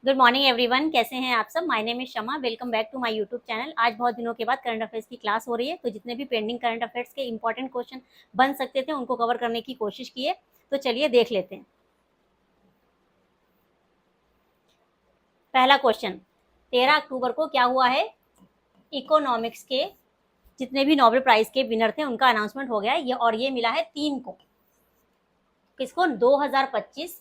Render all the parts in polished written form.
Good morning everyone, कैसे हैं आप सब। My name is Shama, welcome back to my YouTube channel. आज बहुत दिनों के बाद करंट अफेयर्स की क्लास हो रही है, तो जितने भी पेंडिंग करंट अफेयर्स के इंपॉर्टेंट क्वेश्चन बन सकते थे उनको कवर करने की कोशिश की है। तो चलिए देख लेते हैं। पहला क्वेश्चन, 13 अक्टूबर को क्या हुआ है। इकोनॉमिक्स के जितने भी नोबेल प्राइज के विनर थे उनका अनाउंसमेंट हो गया है, और ये मिला है 3 को। किसको? 2025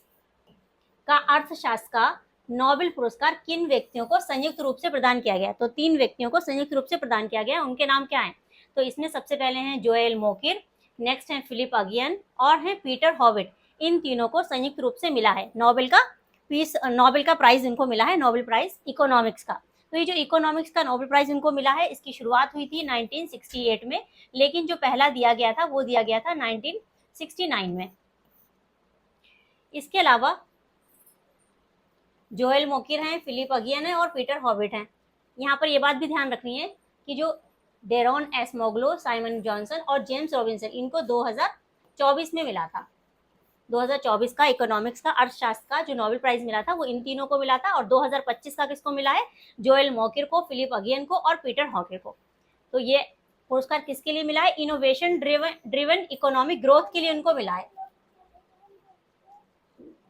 का अर्थशास्त्र का नोबेल पुरस्कार किन व्यक्तियों को संयुक्त रूप से प्रदान किया गया। तो 3 व्यक्तियों को संयुक्त रूप से प्रदान किया गया, उनके नाम क्या हैं? तो इसमें सबसे पहले हैं जोएल मोकिर, नेक्स्ट है फिलिप अगियन और हैं पीटर हॉविट। इन तीनों को संयुक्त रूप से मिला है नोबेल का प्राइज इनको मिला है, नोबेल प्राइज इकोनॉमिक्स का। तो ये जो इकोनॉमिक्स का नोबेल प्राइज इनको मिला है, इसकी शुरुआत हुई थी 1968 में, लेकिन जो पहला दिया गया था वो दिया गया था 1969 में। इसके अलावा जोएल मोकिर हैं, फिलिप अगियन है और पीटर हॉविट हैं। यहाँ पर ये बात भी ध्यान रखनी है कि जो डेरोन एसमोग्लो, साइमन जॉनसन और जेम्स रॉबिन्सन, इनको 2024 में मिला था। 2024 का इकोनॉमिक्स का, अर्थशास्त्र का जो नोबेल प्राइज मिला था वो इन तीनों को मिला था, और 2025 का किसको मिला है? जोएल मोकिर को, फिलिप अगियन को और पीटर हॉकिर को। तो ये पुरस्कार किसके लिए मिला है? इनोवेशन ड्रिवन इकोनॉमिक ग्रोथ के लिए उनको मिला है।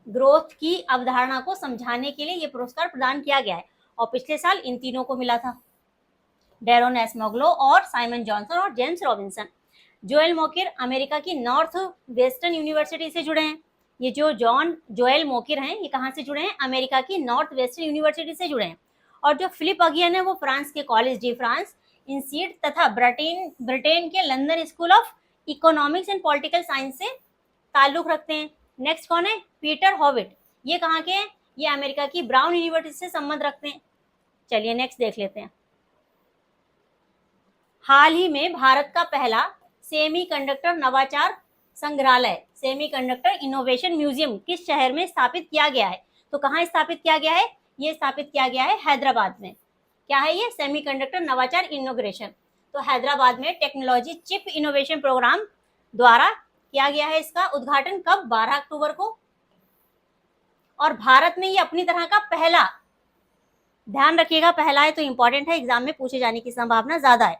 ग्रोथ की अवधारणा को समझाने के लिए यह पुरस्कार प्रदान किया गया है, और पिछले साल इन तीनों को मिला था, डेरोन एसमोग्लो और साइमन जॉनसन और James Robinson. Joel Mokyr America की नॉर्थ वेस्टर्न यूनिवर्सिटी से जुड़े हैं। ये जो जोएल मोकिर हैं, ये कहाँ से जुड़े हैं? अमेरिका की नॉर्थ वेस्टर्न यूनिवर्सिटी से जुड़े हैं। और जो फिलिप अगियन है वो फ्रांस के कॉलेज डी फ्रांस इंस्टीट्यूट तथा ब्रिटेन के London school of economics and political science से ताल्लुक रखते हैं। नेक्स्ट कौन है? पीटर हॉविट। ये कहाँ के हैं? ये अमेरिका की ब्राउन यूनिवर्सिटी से संबंध रखते हैं। चलिए नेक्स्ट देख लेते हैं। हाल ही में भारत का पहला सेमीकंडक्टर नवाचार संग्रहालय, सेमीकंडक्टर इनोवेशन म्यूजियम किस शहर में स्थापित किया गया है? तो कहाँ स्थापित किया गया है? ये स्थापित किया गया है हैदराबाद में। क्या है ये? सेमीकंडक्टर नवाचार इनोग्रेशन। तो हैदराबाद में टेक्नोलॉजी चिप इनोवेशन प्रोग्राम द्वारा किया गया है। इसका उद्घाटन कब? 12 अक्टूबर को। और भारत में ये अपनी तरह का पहला, ध्यान रखिएगा पहला है तो इंपॉर्टेंट है, एग्जाम में पूछे जाने की संभावना ज्यादा है,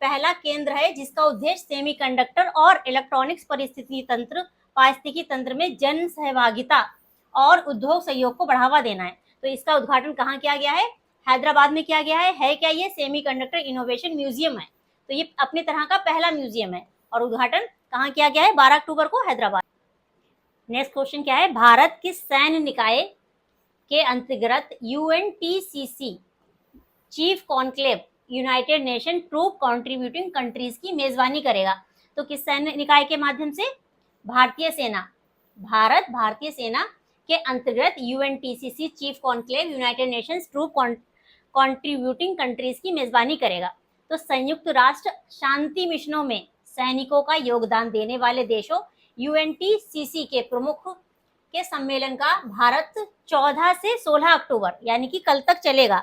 पहला केंद्र है जिसका उद्देश्य सेमीकंडक्टर और इलेक्ट्रॉनिक्स पारिस्थितिकी तंत्र में जन सहभागिता और उद्योग सहयोग को बढ़ावा देना है। तो इसका उद्घाटन कहाँ किया गया है? हैदराबाद में किया गया है क्या? ये सेमीकंडक्टर इनोवेशन म्यूजियम है। तो ये अपनी तरह का पहला म्यूजियम है, और उद्घाटन कहाँ किया गया है? 12 अक्टूबर को हैदराबाद। नेक्स्ट क्वेश्चन क्या है? भारत किस सैन्य निकाय के अंतर्गत UNTCC chief conclave United Nation troop contributing countries की मेजबानी करेगा? तो किस सैन्य निकाय के माध्यम से? भारतीय सेना। भारतीय सेना के अंतर्गत UNTCC chief conclave United Nations troop contributing countries की मेजबानी करेगा। तो संयुक्त राष्ट्र शांति मिशनों में सैनिकों का योगदान देने वाले देशों यूएनटीसीसी के प्रमुख के सम्मेलन का भारत 14 से 16 अक्टूबर यानी कि कल तक चलेगा,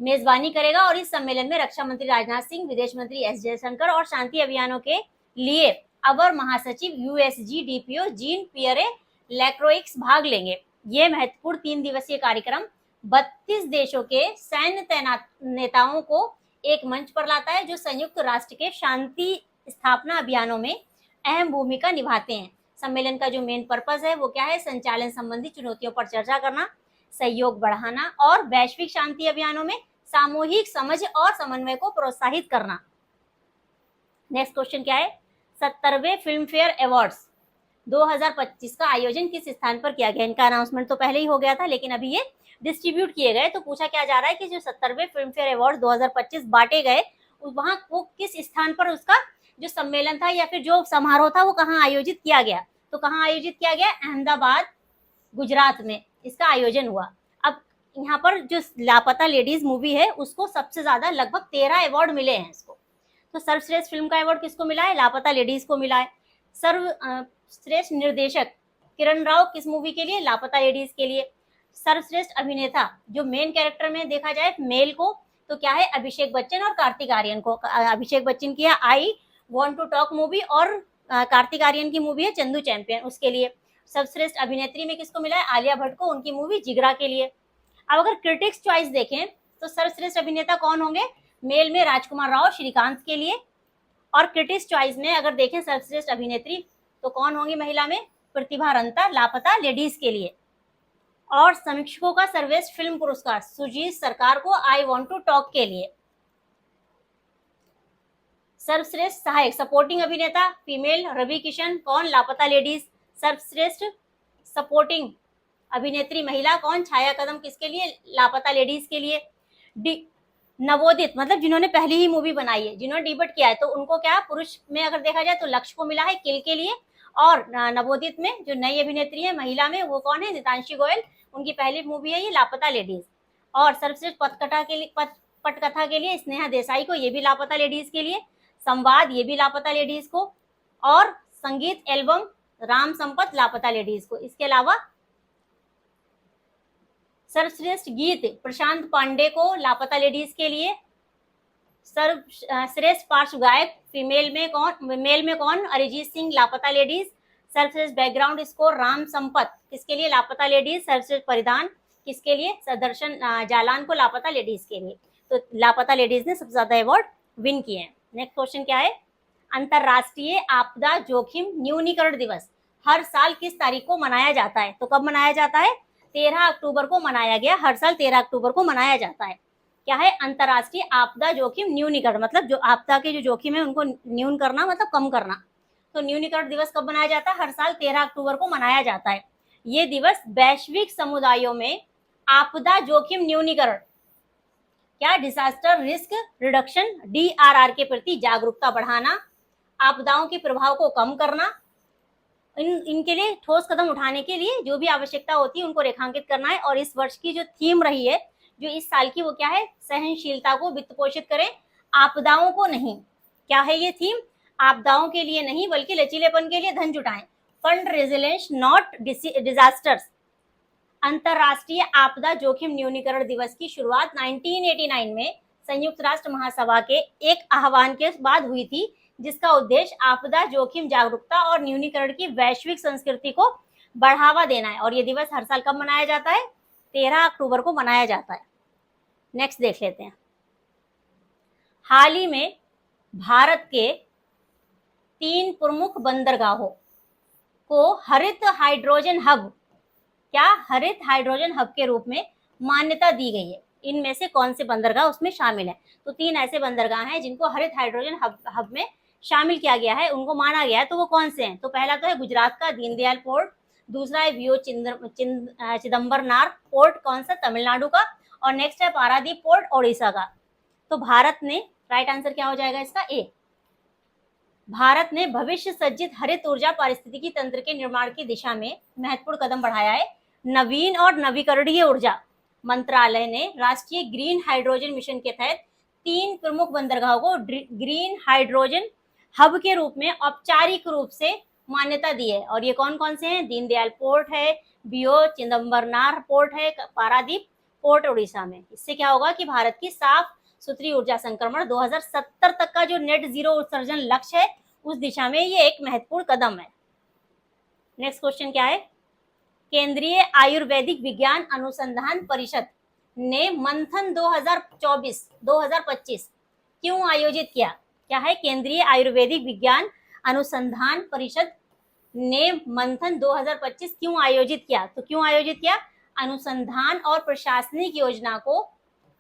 मेजबानी करेगा। और इस सम्मेलन में रक्षा मंत्री राजनाथ सिंह, विदेश मंत्री एस जयशंकर और शांति अभियानों के लिए अवर महासचिव USG DPO Jean Pierre Lacroix भाग लेंगे। ये महत्वपूर्ण 3 दिवसीय कार्यक्रम 32 देशों के सैन्य तैनात नेताओं को एक मंच पर लाता है, जो संयुक्त राष्ट्र के शांति स्थापना अभियानों में अहम भूमिका निभाते हैं। सम्मेलन का जो मेन पर्पस है वो क्या है? संचालन संबंधी चुनौतियों पर चर्चा करना, सहयोग बढ़ाना और वैश्विक शांति अभियानों में सामूहिक समझ और समन्वय को प्रोत्साहित करना। नेक्स्ट क्वेश्चन क्या है? 70वें फिल्म फेयर अवार्ड्स 2025 का आयोजन किस स्थान पर किया गया? इनका अनाउंसमेंट तो पहले ही हो गया था, लेकिन अभी ये डिस्ट्रीब्यूट किए गए। तो पूछा क्या जा रहा है कि जो 70वें फिल्म फेयर अवार्ड 2025 बांटे गए, वहां वो किस स्थान पर उसका जो सम्मेलन था या फिर जो समारोह था वो कहाँ आयोजित किया गया? तो कहाँ आयोजित किया गया? अहमदाबाद, गुजरात में इसका आयोजन हुआ। अब यहाँ पर जो लापता लेडीज मूवी है उसको सबसे ज्यादा लगभग 13 अवार्ड मिले हैं इसको। तो सर्वश्रेष्ठ फिल्म का अवार्ड किसको मिला है? लापता लेडीज को मिला है। सर्वश्रेष्ठ निर्देशक किरण राव किस मूवी के लिए? लापता लेडीज के लिए। सर्वश्रेष्ठ अभिनेता जो मेन कैरेक्टर में देखा जाए मेल को, तो क्या है? अभिषेक बच्चन और कार्तिक आर्यन को। अभिषेक बच्चन की है I want to talk movie, और कार्तिक आर्यन की मूवी है चंदू चैंपियन, उसके लिए। सर्वश्रेष्ठ अभिनेत्री में किसको मिला है? आलिया भट्ट को, उनकी मूवी जिगरा के लिए। अब अगर क्रिटिक्स चॉइस देखें तो सर्वश्रेष्ठ अभिनेता कौन होंगे, मेल में राजकुमार राव श्रीकांत के लिए, और क्रिटिक्स चॉइस में अगर देखें सर्वश्रेष्ठ अभिनेत्री तो कौन होंगी महिला में, प्रतिभा रंता लापता लेडीज के लिए। और समीक्षकों का सर्वश्रेष्ठ फिल्म पुरस्कार सुजीत सरकार को आई वांट टू टॉक के लिए। सर्वश्रेष्ठ सहायक सपोर्टिंग अभिनेता फीमेल रवि किशन, कौन, लापता लेडीज। सर्वश्रेष्ठ सपोर्टिंग अभिनेत्री महिला कौन, छाया कदम, किसके लिए, लापता लेडीज के लिए। नवोदित मतलब जिन्होंने पहली ही मूवी बनाई है, जिन्होंने डिबट किया है, तो उनको क्या, पुरुष में अगर देखा जाए तो लक्ष्य को मिला है किल के लिए, और नवोदित में जो नई अभिनेत्री है महिला में वो कौन है, नितांशी गोयल, उनकी पहली मूवी है ये लापता लेडीज। और सर्वश्रेष्ठ पटकथा के लिए स्नेहा देसाई को, ये भी लापता लेडीज के लिए। संवाद ये भी लापता लेडीज को, और संगीत एल्बम राम संपत लापता लेडीज को। इसके अलावा सर्वश्रेष्ठ गीत प्रशांत पांडे को लापता लेडीज के लिए। सर्वश्रेष्ठ पार्श्व गायक फीमेल में कौन, मेल में कौन, अरिजीत सिंह लापता लेडीज। सर्वश्रेष्ठ बैकग्राउंड स्कोर राम संपत, किसके लिए, लापता लेडीज। सर्वश्रेष्ठ परिधान किसके लिए, सदर्शन जालान को, लापता लेडीज के लिए। तो लापता लेडीज ने सबसे ज्यादा अवार्ड विन किए हैं। नेक्स्ट क्वेश्चन क्या है, अंतरराष्ट्रीय आपदा जोखिम न्यूनीकरण दिवस हर साल किस तारीख को मनाया जाता है, तो कब मनाया जाता है, 13 अक्टूबर को मनाया गया, हर साल 13 अक्टूबर को मनाया जाता है। क्या है, अंतरराष्ट्रीय आपदा जोखिम न्यूनीकरण, मतलब जो आपदा के जो जोखिम है उनको न्यून करना, मतलब कम करना। तो न्यूनीकरण दिवस कब मनाया जाता है, हर साल 13 अक्टूबर को मनाया जाता है। ये दिवस वैश्विक समुदायों में आपदा जोखिम न्यूनीकरण, क्या, डिजास्टर रिस्क रिडक्शन DRR के प्रति जागरूकता बढ़ाना, आपदाओं के प्रभाव को कम करना, इनके लिए ठोस कदम उठाने के लिए जो भी आवश्यकता होती है उनको रेखांकित करना है। और इस वर्ष की जो थीम रही है, जो इस साल की, वो क्या है, सहनशीलता को वित्त पोषित करें, आपदाओं को नहीं। क्या है ये थीम, आपदाओं के लिए नहीं बल्कि लचीलेपन के लिए धन जुटाएं, फंड रेजिलेंस नॉट डिजास्टर्स। अंतरराष्ट्रीय आपदा जोखिम न्यूनीकरण दिवस की शुरुआत 1989 में संयुक्त राष्ट्र महासभा के एक आह्वान के बाद हुई थी, जिसका उद्देश्य आपदा जोखिम जागरूकता और न्यूनीकरण की वैश्विक संस्कृति को बढ़ावा देना है। और ये दिवस हर साल कब मनाया जाता है, 13 अक्टूबर को मनाया जाता है। नेक्स्ट देख लेते हैं, हाल ही में भारत के 3 प्रमुख बंदरगाहों को हरित हाइड्रोजन हब, क्या, हरित हाइड्रोजन हब के रूप में मान्यता दी गई है। इनमें से कौन से बंदरगाह उसमें शामिल है, तो 3 ऐसे बंदरगाह हैं जिनको हरित हाइड्रोजन हब में शामिल किया गया है, उनको माना गया है। तो वो कौन से हैं, तो पहला तो है गुजरात का दीनदयाल पोर्ट, दूसरा है वीओ चिदम्बरनार पोर्ट, कौन सा, तमिलनाडु का, और नेक्स्ट है पारादीप पोर्ट ओडिशा का। तो भारत ने, राइट आंसर क्या हो जाएगा इसका, ए। भारत ने भविष्य सज्जित हरित ऊर्जा पारिस्थितिकी तंत्र के निर्माण की दिशा में महत्वपूर्ण कदम बढ़ाया है। नवीन और नवीकरणीय ऊर्जा मंत्रालय ने राष्ट्रीय ग्रीन हाइड्रोजन मिशन के तहत 3 प्रमुख बंदरगाहों को ग्रीन हाइड्रोजन हब के रूप में औपचारिक रूप से मान्यता दी है। और ये कौन कौन से हैं, दीनदयाल पोर्ट है, बीओ चिदम्बरनार पोर्ट है, पारादीप पोर्ट ओडिशा में। इससे क्या होगा कि भारत की साफ सुथरी ऊर्जा संक्रमण 2070 तक का जो नेट जीरो उत्सर्जन लक्ष्य है, उस दिशा में ये एक महत्वपूर्ण कदम है। नेक्स्ट क्वेश्चन क्या है, केंद्रीय आयुर्वेदिक विज्ञान अनुसंधान परिषद ने मंथन 2024-2025 क्यों आयोजित किया, क्या है, केंद्रीय आयुर्वेदिक विज्ञान अनुसंधान परिषद ने मंथन 2025 क्यों आयोजित किया, तो क्यों आयोजित किया, अनुसंधान और प्रशासनिक योजना को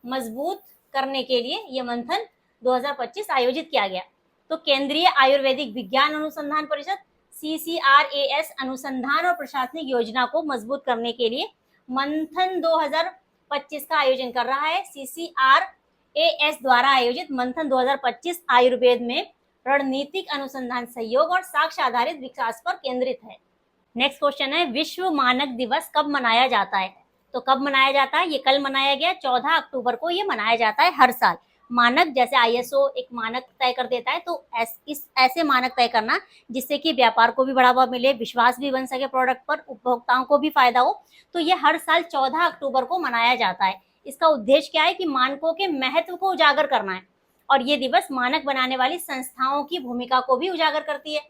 मजबूत करने के लिए यह मंथन 2025 आयोजित किया गया। तो केंद्रीय आयुर्वेदिक विज्ञान अनुसंधान परिषद CCRAS अनुसंधान और प्रशासनिक योजना को मजबूत करने के लिए मंथन 2025 का आयोजन कर रहा है। CCRAS द्वारा आयोजित मंथन 2025 आयुर्वेद में रणनीतिक अनुसंधान सहयोग और साक्ष्य आधारित विकास पर केंद्रित है। नेक्स्ट क्वेश्चन है, विश्व मानक दिवस कब मनाया जाता है, तो कब मनाया जाता है, ये कल मनाया गया 14 अक्टूबर को ये मनाया जाता है हर साल। मानक जैसे ISO एक मानक तय कर देता है, तो ऐसे मानक तय करना जिससे कि व्यापार को भी बढ़ावा मिले, विश्वास भी बन सके प्रोडक्ट पर, उपभोक्ताओं को भी फायदा हो, तो ये हर साल 14 अक्टूबर को मनाया जाता है। इसका उद्देश्य क्या है कि मानकों के महत्व को उजागर करना है, और ये दिवस मानक बनाने वाली संस्थाओं की भूमिका को भी उजागर करती है,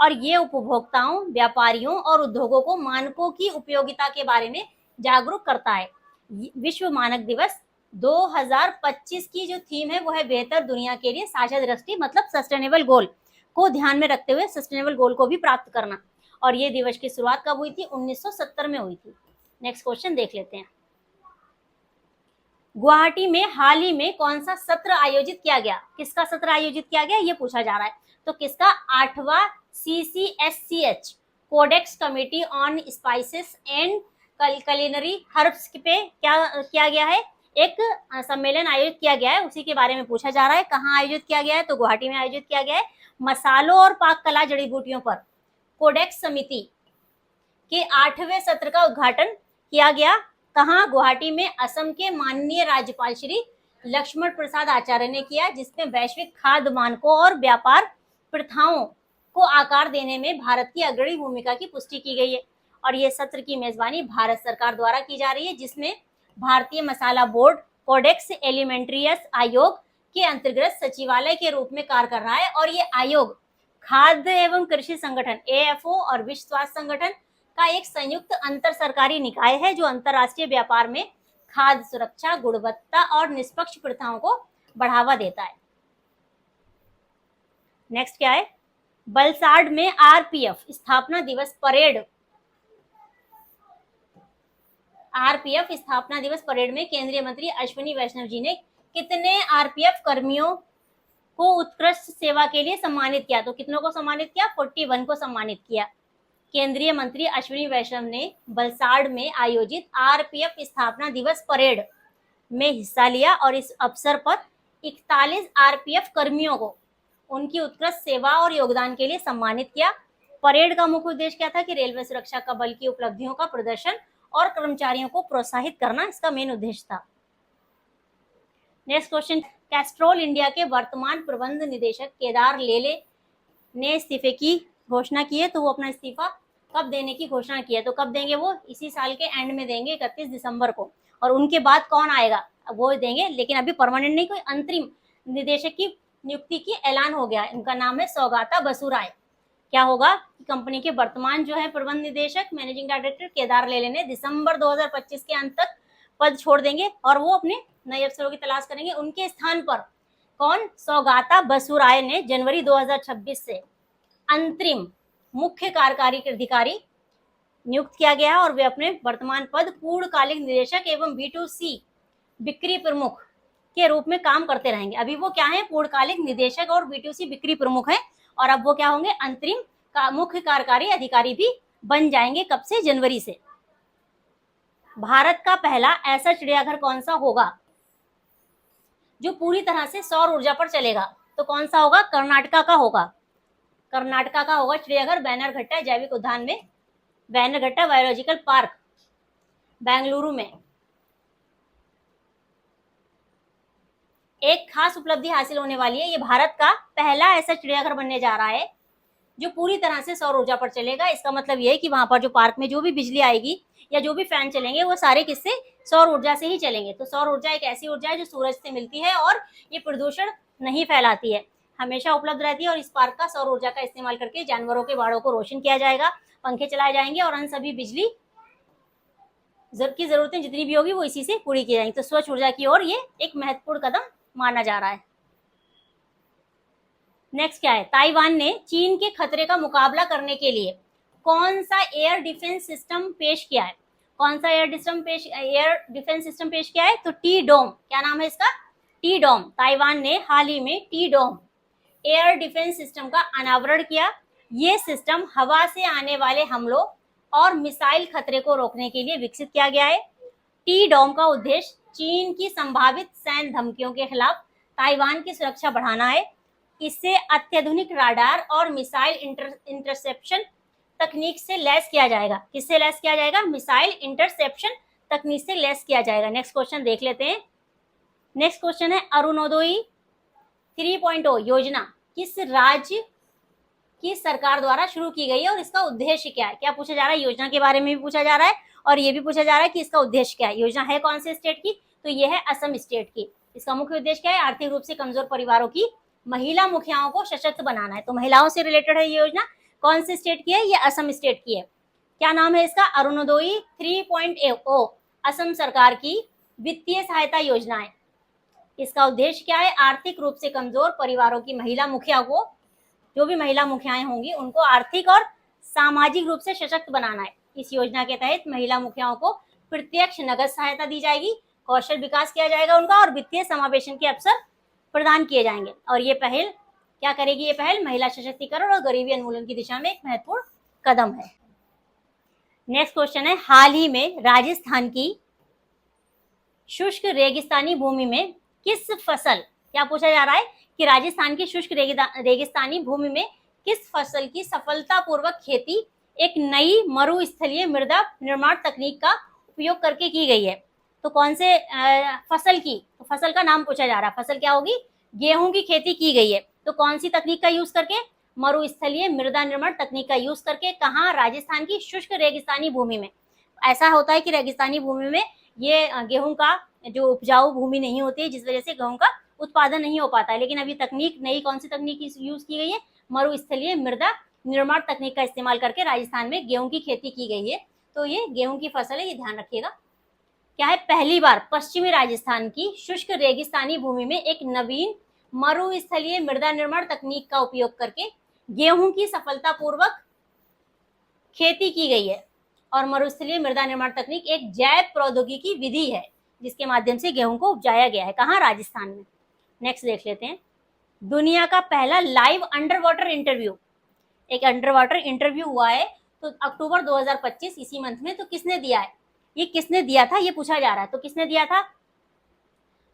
और ये उपभोक्ताओं, व्यापारियों और उद्योगों को मानकों की उपयोगिता के बारे में जागरूक करता है। विश्व मानक दिवस 2025 की जो थीम है वो है बेहतर दुनिया के लिए साझा दृष्टि, मतलब सस्टेनेबल गोल को ध्यान में रखते हुए सस्टेनेबल गोल को भी प्राप्त करना। और ये दिवस की शुरुआत कब हुई थी? 1970 में हुई थी। नेक्स्ट क्वेश्चन देख लेते हैं। गुवाहाटी में हाल ही में कौन सा सत्र आयोजित किया गया? किसका सत्र आयोजित किया गया ये पूछा जा रहा है। तो किसका? 8वां CCSCH codex committee on spices and culinary herbs पे क्या किया गया है? एक सम्मेलन आयोजित किया गया है, उसी के बारे में पूछा जा रहा है। कहाँ आयोजित किया गया है? तो गुवाहाटी में आयोजित किया गया है। मसालों और पाक कला जड़ी बूटियों पर कोडेक्स समिति के 8वें सत्र का उद्घाटन किया गया। कहाँ? गुवाहाटी में असम के माननीय राज्यपाल श्री लक्ष्मण प्रसाद आचार्य ने किया, जिसमें वैश्विक खाद्य मानकों और व्यापार प्रथाओं को आकार देने में भारत की अग्रणी भूमिका की पुष्टि की गई है। और ये सत्र की मेजबानी भारत सरकार द्वारा की जा रही है, जिसमें भारतीय मसाला बोर्ड कोडेक्स एलिमेंट्रियस आयोग के अंतर्गत सचिवालय के रूप में कार्य कर रहा है। और ये आयोग खाद्य एवं कृषि संगठन AFO और विश्व स्वास्थ्य संगठन का एक संयुक्त अंतर सरकारी निकाय है, जो अंतरराष्ट्रीय व्यापार में खाद्य सुरक्षा, गुणवत्ता और निष्पक्ष प्रथाओं को बढ़ावा देता है। नेक्स्ट क्या है? वलसाड में RPF स्थापना दिवस परेड। RPF स्थापना दिवस परेड में केंद्रीय मंत्री अश्विनी वैष्णव जी ने कितने RPF कर्मियों को उत्कृष्ट सेवा के लिए सम्मानित किया? तो कितनों को सम्मानित किया? 41 को सम्मानित किया। केंद्रीय मंत्री अश्विनी वैष्णव ने वलसाड में आयोजित RPF स्थापना दिवस परेड में हिस्सा लिया और इस अवसर पर 41 RPF कर्मियों को उनकी उत्कृष्ट सेवा और योगदान के लिए सम्मानित किया। परेड का मुख्य उद्देश्य क्या था? कि रेलवे सुरक्षा का बल की उपलब्धियों का प्रदर्शन और कर्मचारियों को प्रोत्साहित करना इसका मेन उद्देश्य था। नेक्स्ट क्वेश्चन, कैस्ट्रोल इंडिया के वर्तमान प्रबंध निदेशक केदार लेले ने इस्तीफे की घोषणा की है। तो वो अपना इस्तीफा कब देने की घोषणा की है? तो कब देंगे? वो इसी साल के एंड में देंगे, 31 दिसंबर को। और उनके बाद कौन आएगा वो देंगे, लेकिन अभी परमानेंट नहीं, कोई अंतरिम निदेशक की नियुक्ति की ऐलान हो गया है। उनका नाम है सौगाता बसु राय। क्या होगा? कंपनी के वर्तमान जो है प्रबंध निदेशक मैनेजिंग डायरेक्टर केदार लेले ने दिसंबर 2025 के अंत तक पद छोड़ देंगे और वो अपने नए अफसरों की तलाश करेंगे। उनके स्थान पर कौन? सौगाता बसु राय ने जनवरी 2026 से अंतरिम मुख्य कार्यकारी अधिकारी नियुक्त किया गया है और वे अपने वर्तमान पद पूर्णकालिक निदेशक एवं B2C बिक्री प्रमुख के रूप में काम करते रहेंगे। अभी वो क्या है? पूर्णकालिक निदेशक और B2C बिक्री प्रमुख है, और अब वो क्या होंगे? अंतरिम मुख्य कार्यकारी अधिकारी भी बन जाएंगे। कब से? जनवरी से। भारत का पहला ऐसा चिड़ियाघर कौन सा होगा जो पूरी तरह से सौर ऊर्जा पर चलेगा? तो कौन सा होगा? कर्नाटका का होगा। कर्नाटका का होगा चिड़ियाघर बैनरघट्टा जैविक उद्यान में, बैनरघट्टा बायोलॉजिकल पार्क बेंगलुरु में। एक खास उपलब्धि हासिल होने वाली है। ये भारत का पहला ऐसा चिड़ियाघर बनने जा रहा है जो पूरी तरह से सौर ऊर्जा पर चलेगा। इसका मतलब ये है कि वहां पर जो पार्क में जो भी बिजली आएगी या जो भी फैन चलेंगे वो सारे किससे? सौर ऊर्जा से ही चलेंगे। तो सौर ऊर्जा एक ऐसी ऊर्जा है जो सूरज से मिलती है और ये प्रदूषण नहीं फैलाती है, हमेशा उपलब्ध रहती है। और इस पार्क का सौर ऊर्जा का इस्तेमाल करके जानवरों के बाड़ों को रोशन किया जाएगा, पंखे चलाए जाएंगे और अन्य सभी बिजली की जरूरतें जितनी भी होगी वो इसी से पूरी की जाएंगी। तो स्वच्छ ऊर्जा की ओर ये एक महत्वपूर्ण कदम माना जा रहा है। नेक्स्ट क्या है? ताइवान ने चीन के खतरे का मुकाबला करने के लिए कौन सा एयर डिफेंस सिस्टम पेश किया है? कौन सा एयर डिफेंस सिस्टम पेश किया है? तो टी-डोम। क्या नाम है इसका? टी-डोम। ताइवान ने हाल ही में टी-डोम एयर डिफेंस सिस्टम का अनावरण किया। ये सिस्टम हवा से आने वाले हमलों और मिसाइल खतरे को रोकने के लिए विकसित किया गया है। टी-डोम का उद्देश्य चीन की संभावित सैन्य धमकियों के खिलाफ ताइवान की सुरक्षा बढ़ाना है। इससे अत्याधुनिक राडार और मिसाइल इंटरसेप्शन तकनीक से लैस किया जाएगा। किससे लैस किया जाएगा? मिसाइल इंटरसेप्शन तकनीक से लैस किया जाएगा। नेक्स्ट क्वेश्चन देख लेते हैं। नेक्स्ट क्वेश्चन है, अरुणोदय 3.0 योजना किस राज्य की सरकार द्वारा शुरू की गई है और इसका उद्देश्य क्या है? क्या पूछा जा रहा है? योजना के बारे में भी पूछा जा रहा है और ये भी पूछा जा रहा है कि इसका उद्देश्य क्या है। योजना है कौन से स्टेट की? तो ये है असम स्टेट की। इसका मुख्य उद्देश्य क्या है? आर्थिक रूप से कमजोर परिवारों की महिला मुखियाओं को सशक्त बनाना है। तो महिलाओं से रिलेटेड है ये योजना। कौन से स्टेट की है? ये असम स्टेट की है। क्या नाम है इसका? अरुणोदय 3.0 असम सरकार की वित्तीय सहायता योजना है। इसका उद्देश्य क्या है? आर्थिक रूप से कमजोर परिवारों की महिला मुखिया को, जो भी महिला मुखियाएं होंगी उनको आर्थिक और सामाजिक रूप से सशक्त बनाना है। इस योजना के तहत महिला मुखियाओं को प्रत्यक्ष नगद सहायता दी जाएगी, कौशल विकास किया जाएगा उनका, और वित्तीय समावेशन के अवसर प्रदान किए जाएंगे। और ये पहल क्या करेगी? ये पहल महिला सशक्तिकरण और गरीबी उन्मूलन की दिशा में एक महत्वपूर्ण कदम है। नेक्स्ट क्वेश्चन है, हाल ही में राजस्थान की शुष्क रेगिस्तानी भूमि में किस फसल, क्या पूछा जा रहा है कि राजस्थान की शुष्क रेगिस्तानी भूमि में किस फसल की सफलतापूर्वक खेती एक नई मरुस्थलीय मृदा निर्माण तकनीक का उपयोग करके की गई है। तो कौन से फसल की, तो फसल का नाम पूछा जा रहा है। फसल क्या होगी? गेहूं की खेती की गई है। तो कौन सी तकनीक का यूज करके? मरुस्थलीय मृदा निर्माण तकनीक का यूज करके। कहाँ? राजस्थान की शुष्क रेगिस्तानी भूमि में। ऐसा होता है कि रेगिस्तानी भूमि में ये गेहूं का जो उपजाऊ भूमि नहीं होती है, जिस वजह से गेहूं का उत्पादन नहीं हो पाता है। लेकिन अभी तकनीक, नई कौन सी तकनीक यूज की गई है? मरुस्थलीय मृदा निर्माण तकनीक का इस्तेमाल करके राजस्थान में गेहूं की खेती की गई है। तो ये गेहूं की फसल है, ये ध्यान रखिएगा। क्या है? पहली बार पश्चिमी राजस्थान की शुष्क रेगिस्तानी भूमि में एक नवीन मरुस्थलीय मृदा निर्माण तकनीक का उपयोग करके गेहूं की सफलतापूर्वक खेती की गई है। और मरुस्थलीय मृदा निर्माण तकनीक एक जैव प्रौद्योगिकी विधि है जिसके माध्यम से गेहूं को उपजाया गया है। कहाँ? राजस्थान में। नेक्स्ट देख लेते हैं, दुनिया का पहला लाइव अंडर वाटर इंटरव्यू, एक अंडर वाटर इंटरव्यू हुआ है तो अक्टूबर 2025 इसी मंथ में। तो किसने दिया है? ये किसने दिया था, ये पूछा जा रहा है। तो किसने दिया था?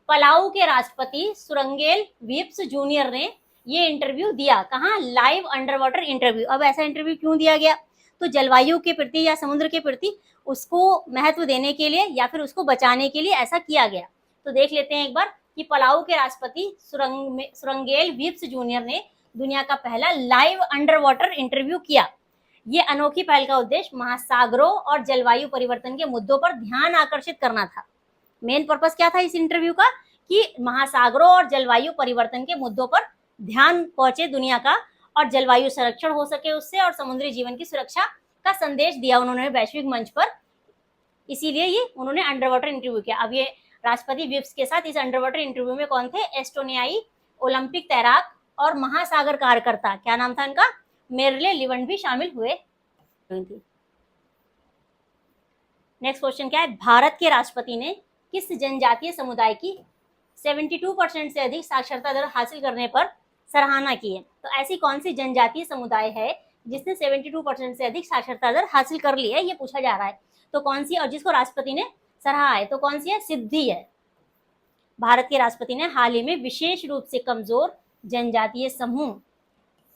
पलाऊ के राष्ट्रपति सुरंगेल वीप्स जूनियर ने ये इंटरव्यू दिया। कहाँ? Live under water interview. अब ऐसा इंटरव्यू क्यों दिया गया? तो जलवायु के प्रति या समुद्र के प्रति उसको महत्व देने के लिए या फिर उसको बचाने के लिए ऐसा किया गया। तो देख लेते हैं एक बार कि पलाऊ के राष्ट्रपति सुरंगेल वीप्स जूनियर ने दुनिया का पहला लाइव अंडर वाटर इंटरव्यू किया। ये अनोखी पहल का उद्देश्य महासागरों और जलवायु परिवर्तन के मुद्दों पर ध्यान आकर्षित करना था। मेन पर्पस क्या था इस इंटरव्यू का? कि महासागरों और जलवायु परिवर्तन के मुद्दों पर ध्यान पहुंचे दुनिया का, और जलवायु संरक्षण हो सके उससे, और समुद्री जीवन की सुरक्षा का संदेश दिया उन्होंने वैश्विक मंच पर। इसीलिए ये उन्होंने अंडर वाटर इंटरव्यू किया। अब ये राष्ट्रपति विप्स के साथ इस अंडर वाटर इंटरव्यू में कौन थे? एस्टोनियाई ओलंपिक तैराक और महासागर कार्यकर्ता, क्या नाम था इनका? मेरले लिवंड भी शामिल हुए। नेक्स्ट क्वेश्चन क्या है, भारत के राष्ट्रपति ने किस जनजातीय समुदाय की 72% से अधिक साक्षरता दर हासिल करने पर सराहना की है? तो ऐसी कौन सी जनजातीय समुदाय है जिसने 72% से अधिक साक्षरता दर हासिल कर ली है, ये पूछा जा रहा है। तो कौन सी, और जिसको राष्ट्रपति ने सराहा है, तो कौन सी है? सिद्धि है। भारत के राष्ट्रपति ने हाल ही में विशेष रूप से कमजोर जनजातीय समूह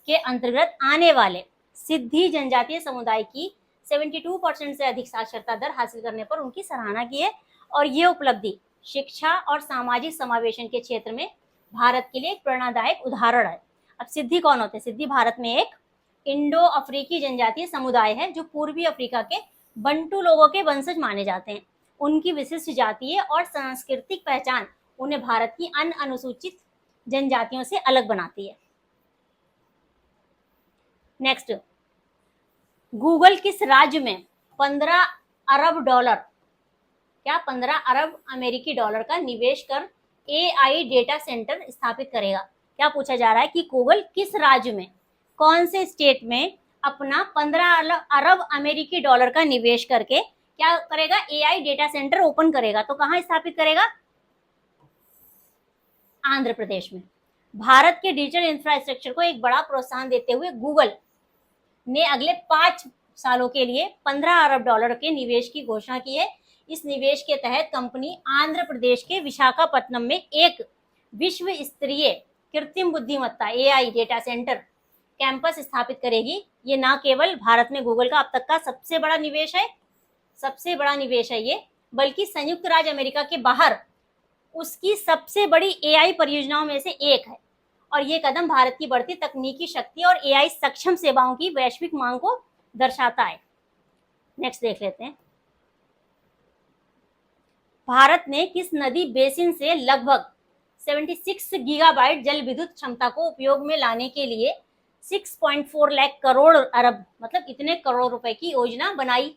के अंतर्गत आने वाले सिद्धि जनजातीय समुदाय की 72% से अधिक साक्षरता दर हासिल करने पर उनकी सराहना की है। और ये उपलब्धि शिक्षा और सामाजिक समावेशन के क्षेत्र में भारत के लिए एक प्रेरणादायक उदाहरण है। अब सिद्धि कौन होते हैं? सिद्धि भारत में एक इंडो अफ्रीकी जनजातीय समुदाय है जो पूर्वी अफ्रीका के बंटू लोगों के वंशज माने जाते हैं। उनकी विशिष्ट जातीय और सांस्कृतिक पहचान उन्हें भारत की अन्य अनुसूचित जनजातियों से अलग बनाती है। नेक्स्ट, गूगल किस राज्य में 15 अरब डॉलर, क्या 15 अरब अमेरिकी डॉलर का निवेश कर एआई डेटा सेंटर स्थापित करेगा? क्या पूछा जा रहा है कि गूगल किस राज्य में, कौन से स्टेट में अपना 15 अरब अमेरिकी डॉलर का निवेश करके क्या करेगा? एआई डेटा सेंटर ओपन करेगा। तो कहाँ स्थापित करेगा? आंध्र प्रदेश में। भारत के डिजिटल इंफ्रास्ट्रक्चर को एक बड़ा प्रोत्साहन देते हुए गूगल ने अगले 5 सालों के लिए 15 अरब डॉलर के निवेश की घोषणा की है। इस निवेश के तहत कंपनी आंध्र प्रदेश के विशाखापट्टनम में एक विश्व स्तरीय कृत्रिम बुद्धिमत्ता एआई डेटा सेंटर कैंपस स्थापित करेगी। ये ना केवल भारत में गूगल का अब तक का सबसे बड़ा निवेश है ये, बल्कि संयुक्त राज्य अमेरिका के बाहर उसकी सबसे बड़ी एआई परियोजनाओं में से एक है। और ये कदम भारत की बढ़ती तकनीकी शक्ति और एआई सक्षम सेवाओं की वैश्विक मांग को दर्शाता है। नेक्स्ट देख लेते हैं, भारत ने किस नदी बेसिन से लगभग 76 गीगाबाइट जल विद्युत क्षमता को उपयोग में लाने के लिए 6.4 लाख करोड़ अरब, मतलब इतने करोड़ रुपए की योजना बनाई?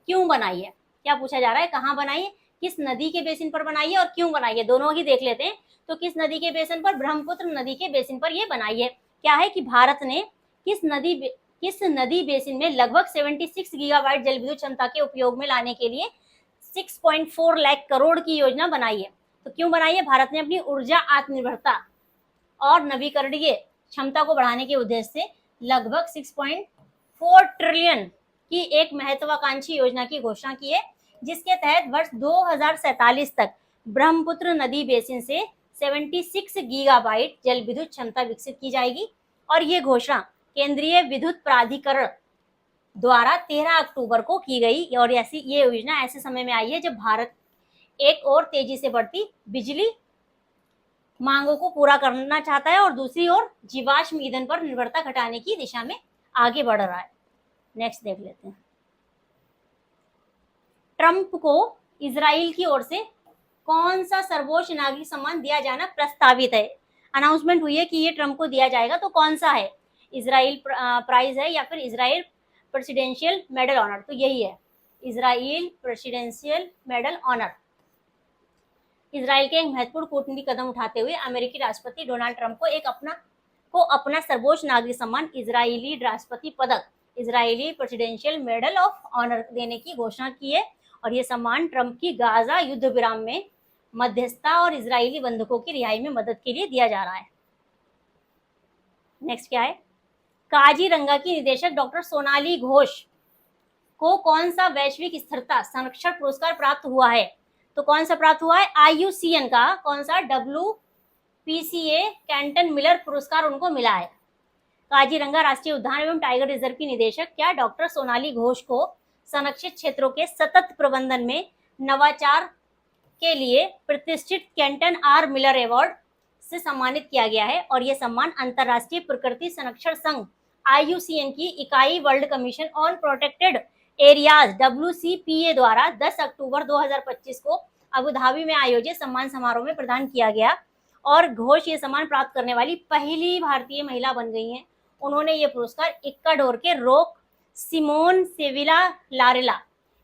क्यों बनाई है? क्या पूछा जा रहा है? कहाँ बनाई है? किस नदी के बेसिन पर बनाई है और क्यों बनाई है, दोनों ही देख लेते हैं। तो किस नदी के बेसिन पर, ब्रह्मपुत्र नदी के बेसिन पर ये बनाई है। क्या है कि भारत ने किस नदी बेसिन में लगभग 76 गीगावाट जल विद्युत क्षमता के उपयोग में लाने के लिए 6.4 लाख करोड़ की योजना बनाई है। तो क्यों बनाई है? भारत ने अपनी ऊर्जा आत्मनिर्भरता और नवीकरणीय क्षमता को बढ़ाने के उद्देश्य से लगभग 6.4 ट्रिलियन की एक महत्वाकांक्षी योजना की घोषणा की है, जिसके तहत वर्ष 2047 तक ब्रह्मपुत्र नदी बेसिन से 76 गीगावाट जल विद्युत क्षमता विकसित की जाएगी। और ये घोषणा केंद्रीय विद्युत प्राधिकरण द्वारा 13 अक्टूबर को की गई। और ऐसी ये योजना ऐसे समय में आई है जब भारत एक और तेजी से बढ़ती बिजली मांगों को पूरा करना चाहता है और दूसरी ओर जीवाश्म ईंधन पर निर्भरता घटाने की दिशा में आगे बढ़ रहा है। नेक्स्ट देख लेते हैं। ट्रंप को इजराइल की ओर से कौन सा सर्वोच्च नागरिक सम्मान दिया जाना प्रस्तावित है? अनाउंसमेंट हुई है कि ये ट्रंप को दिया जाएगा, तो कौन सा है? इजराइल प्राइज है या फिर इजराइल प्रेसिडेंशियल मेडल ऑनर? तो यही है, Israel presidential medal honour. Israel के एक महत्वपूर्ण कूटनीतिक कदम उठाते हुए अमेरिकी राष्ट्रपति डोनाल्ड ट्रंप को अपना सर्वोच्च नागरिक सम्मान इजरायली राष्ट्रपति पदक, Israeli presidential medal of honour देने की घोषणा की है। और ये सम्मान ट्रंप की गाजा युद्ध विराम में मध्यस्थता और इजरायली बंधकों की रिहाई में मदद के लिए दिया जा रहा है। नेक्स्ट क्या है? काजीरंगा की निदेशक डॉक्टर सोनाली घोष को कौन सा वैश्विक स्थिरता संरक्षण पुरस्कार प्राप्त हुआ है? तो कौन सा प्राप्त हुआ है? IUCN का कौन सा WPCA कैंटन मिलर पुरस्कार उनको मिला है। काजीरंगा राष्ट्रीय उद्यान एवं टाइगर रिजर्व की निदेशक क्या डॉक्टर सोनाली घोष को संरक्षित क्षेत्रों के सतत प्रबंधन में नवाचार के लिए प्रतिष्ठित कैंटन R मिलर अवार्ड से सम्मानित किया गया है। और यह सम्मान अंतर्राष्ट्रीय प्रकृति संरक्षण संघ IUCN की इकाई world commission on protected areas WCPA द्वारा 10 अक्टूबर 2025 को अबू धाबी में आयोजित सम्मान समारोह में प्रदान किया गया। और घोष ये सम्मान प्राप्त करने वाली पहली भारतीय महिला बन गई हैं। उन्होंने ये पुरस्कार इक्वाडोर के रोक सिमोन सेविला लारेला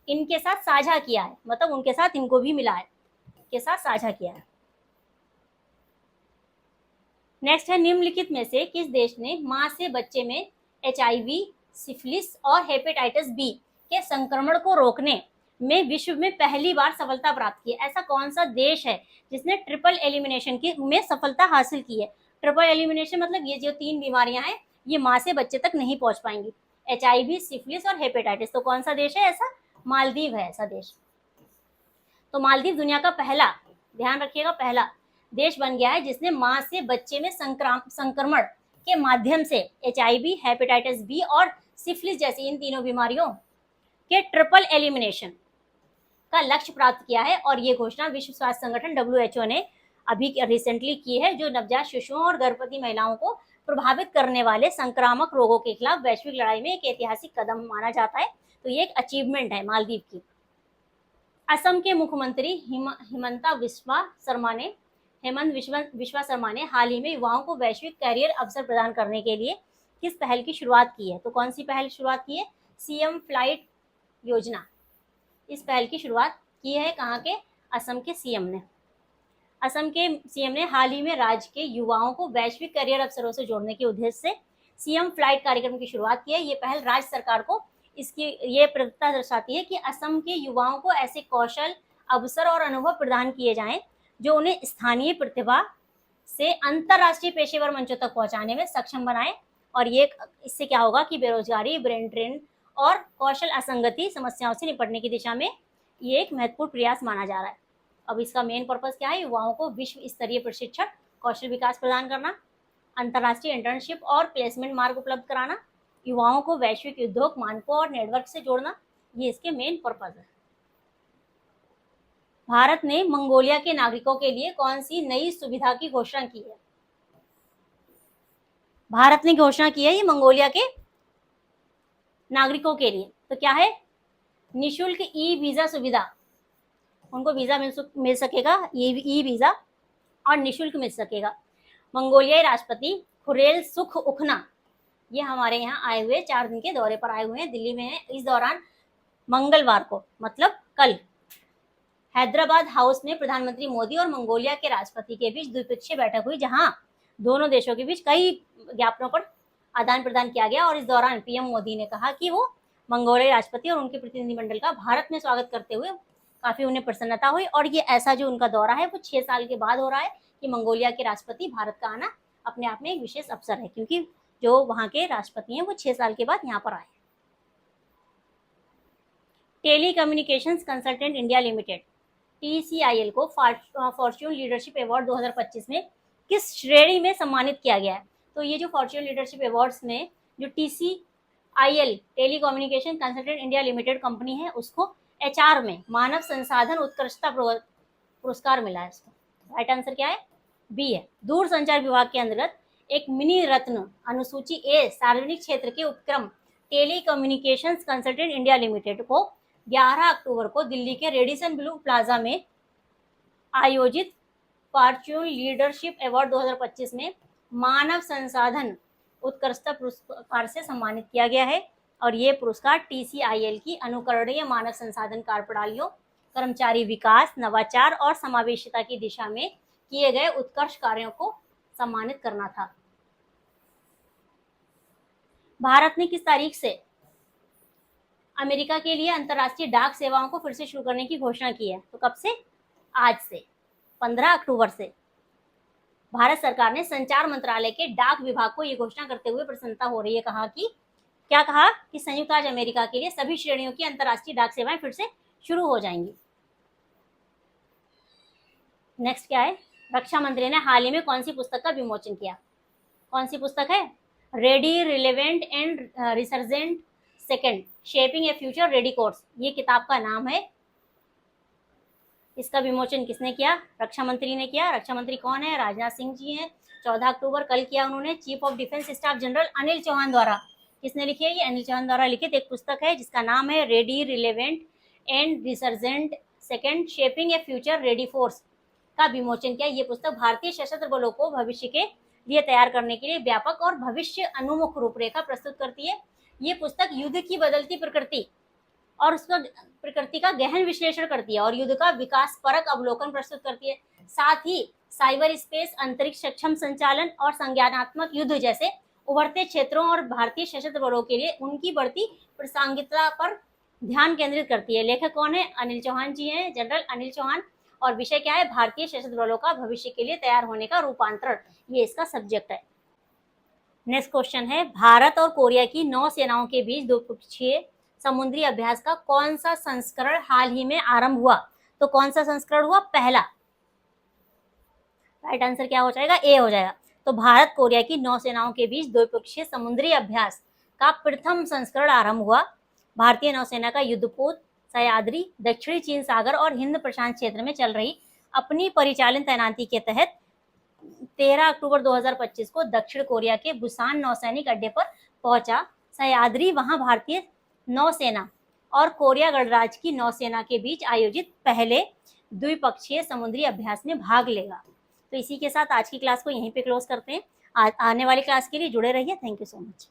इनके साथ साझा किया है, मतलब उनके साथ इनको भी मिला है, के साथ साझा किया है। नेक्स्ट है, निम्नलिखित में से किस देश ने मां से बच्चे में HIV, सिफिलिस और हेपेटाइटिस बी के संक्रमण को रोकने में विश्व में पहली बार सफलता प्राप्त की है? ऐसा कौन सा देश है जिसने ट्रिपल एलिमिनेशन की में सफलता हासिल की है? ट्रिपल एलिमिनेशन मतलब ये जो 3 बीमारियां हैं ये माँ से बच्चे तक नहीं पहुंच पाएंगी, HIV, सिफिलिस और हेपेटाइटिस। तो कौन सा देश है ऐसा? मालदीव है ऐसा देश। तो मालदीव दुनिया का पहला, ध्यान रखिएगा, पहला देश बन गया है जिसने माँ से बच्चे में संक्रमण के माध्यम से HIV, हेपेटाइटिस बी और सिफिलिस जैसी इन तीनों बीमारियों के ट्रिपल एलिमिनेशन का लक्ष्य प्राप्त किया है। और ये घोषणा विश्व स्वास्थ्य संगठन WHO ने अभी रिसेंटली की है, जो नवजात शिशुओं और गर्भवती महिलाओं को प्रभावित करने वाले संक्रामक रोगों के खिलाफ वैश्विक लड़ाई में एक ऐतिहासिक कदम माना जाता है। तो ये एक अचीवमेंट है मालदीव की। असम के मुख्यमंत्री हेमंत विश्वा शर्मा ने हाल ही में युवाओं को वैश्विक कैरियर अवसर प्रदान करने के लिए किस पहल की शुरुआत की है? तो कौन सी पहल शुरुआत की है? CM फ्लाइट योजना। इस पहल की शुरुआत की है कहाँ के? असम के सीएम ने। असम के सीएम ने हाल ही में राज्य के युवाओं को वैश्विक करियर अवसरों से जोड़ने के उद्देश्य से CM फ्लाइट कार्यक्रम की शुरुआत की है। ये पहल राज्य सरकार को इसकी ये प्रमुखता दर्शाती है कि असम के युवाओं को ऐसे कौशल, अवसर और अनुभव प्रदान किए जाएं जो उन्हें स्थानीय प्रतिभा से अंतर्राष्ट्रीय पेशेवर मंचों तक पहुंचाने में सक्षम बनाए। और ये इससे क्या होगा कि बेरोजगारी, ब्रेन ड्रेन और कौशल असंगति समस्याओं से निपटने की दिशा में ये एक महत्वपूर्ण प्रयास माना जा रहा है। अब इसका मेन पर्पस क्या है? युवाओं को विश्व स्तरीय प्रशिक्षण, कौशल विकास प्रदान करना, अंतर्राष्ट्रीय इंटर्नशिप और प्लेसमेंट मार्ग उपलब्ध कराना, युवाओं को वैश्विक उद्योग मानकों और नेटवर्क से जोड़ना, ये इसके मेन पर्पस है। भारत ने मंगोलिया के नागरिकों के लिए कौन सी नई सुविधा की घोषणा की है? भारत ने घोषणा की है ये मंगोलिया के नागरिकों के लिए। तो क्या है? निशुल्क वीजा सुविधा, उनको वीजा मिल सकेगा, ई वीजा, और निशुल्क मिल सकेगा। मंगोलियाई राष्ट्रपति खुरेल सुख उखना ये हमारे यहाँ आए हुए 4 दिन के दौरे पर आए हुए हैं, दिल्ली में है। इस दौरान मंगलवार को, मतलब कल, हैदराबाद हाउस में प्रधानमंत्री मोदी और मंगोलिया के राष्ट्रपति के बीच द्विपक्षीय बैठक हुई, जहां दोनों देशों के बीच कई ज्ञापनों पर आदान प्रदान किया गया। और इस दौरान पीएम मोदी ने कहा कि वो मंगोलियाई राष्ट्रपति और उनके प्रतिनिधिमंडल का भारत में स्वागत करते हुए काफी उन्हें प्रसन्नता हुई। और ये ऐसा जो उनका दौरा है वो 6 साल के बाद हो रहा है कि मंगोलिया के राष्ट्रपति भारत का आना अपने आप में एक विशेष अवसर है, क्योंकि जो वहां के राष्ट्रपति हैं वो 6 साल के बाद यहाँ पर आए। Telecommunications consultant India limited TCIL को फॉर्च्यून लीडरशिप अवार्ड 2025 में किस श्रेणी में सम्मानित किया गया है? तो ये जो फॉर्च्यून लीडरशिप अवार्ड्स में जो TCIL telecommunication consultant India limited company है, उसको HR में मानव संसाधन उत्कृष्टता पुरस्कार मिला है। इसको राइट आंसर क्या है? बी है। दूरसंचार विभाग के अंतर्गत एक मिनी रत्न अनुसूची ए सार्वजनिक क्षेत्र के उपक्रम telecommunications consultant India limited को 11 अक्टूबर को दिल्ली के रेडिसन ब्लू प्लाजा में आयोजित फॉर्च्यून लीडरशिप अवार्ड 2025 में मानव संसाधन उत्कृष्टता पुरस्कार से सम्मानित किया गया है। और ये पुरस्कार TCIL की अनुकरणीय मानव संसाधन कार्यप्रणालियों, कर्मचारी विकास, नवाचार और समावेशिता की दिशा में किए गए उत्कृष्ट कार्यों को सम्मानित करना था। भारत ने किस तारीख से अमेरिका के लिए अंतर्राष्ट्रीय डाक सेवाओं को फिर से शुरू करने की घोषणा की है? तो कब से? आज से 15 अक्टूबर से भारत सरकार ने संचार मंत्रालय के डाक विभाग को ये घोषणा करते हुए प्रसन्नता हो रही है। कहा कि संयुक्त राज्य अमेरिका के लिए सभी श्रेणियों की अंतर्राष्ट्रीय डाक सेवाएं फिर से शुरू हो जाएंगी। नेक्स्ट क्या है? रक्षा मंत्री ने हाल ही में कौन सी पुस्तक का विमोचन किया? कौन सी पुस्तक है? Ready, relevant and resurgent second, shaping A future ready course, ये किताब का नाम है। इसका विमोचन किसने किया? रक्षा मंत्री ने किया। रक्षा मंत्री कौन है? राजनाथ सिंह जी हैं। 14 अक्टूबर कल किया उन्होंने। Chief of defence staff general Anil Chauhan द्वारा। किसने लिखी है? ये अनिल चौहान द्वारा लिखित एक पुस्तक है जिसका नाम है ready, relevant and resurgent second, shaping A future ready force का विमोचन किया। ये पुस्तक भारतीय सशस्त्र बलों को भविष्य के लिए तैयार करने के लिए व्यापक और भविष्य अनुमुख रूपरेखा प्रस्तुत करती है। ये पुस्तक युद्ध की बदलती प्रकृति और उसका प्रकृति का गहन विश्लेषण करती है और युद्ध का विकास परक अवलोकन प्रस्तुत करती है। साथ ही साइबर स्पेस, अंतरिक्ष सक्षम संचालन और संज्ञानात्मक युद्ध जैसे उभरते क्षेत्रों और भारतीय सशस्त्र बलों के लिए उनकी बढ़ती प्रासंगिकता पर ध्यान केंद्रित करती है। लेखक कौन है? अनिल चौहान जी हैं, जनरल अनिल चौहान। और विषय क्या है? भारतीय सशस्त्र बलों का भविष्य के लिए तैयार होने का रूपांतरण, ये इसका सब्जेक्ट है। नेक्स्ट क्वेश्चन है, भारत और कोरिया की नौसेनाओं के बीच द्विपक्षीय समुद्री अभ्यास का कौन सा संस्करण हाल ही में आरंभ हुआ? तो कौन सा संस्करण हुआ? पहला। राइट आंसर क्या हो जाएगा? ए हो जाएगा। तो भारत कोरिया की नौसेनाओं के बीच द्विपक्षीय समुद्री अभ्यास का प्रथम संस्करण आरंभ हुआ। भारतीय नौसेना का युद्धपोत सह्याद्री दक्षिणी चीन सागर और हिंद प्रशांत क्षेत्र में चल रही अपनी परिचालन तैनाती के तहत 13 अक्टूबर 2025 को दक्षिण कोरिया के बुसान नौसैनिक अड्डे पर पहुंचा। सह्याद्री वहां भारतीय नौसेना और कोरिया गणराज्य की नौसेना के बीच आयोजित पहले द्विपक्षीय समुद्री अभ्यास में भाग लेगा। तो इसी के साथ आज की क्लास को यहीं पे क्लोज करते हैं। आने वाली क्लास के लिए जुड़े रहिए। Thank you so much.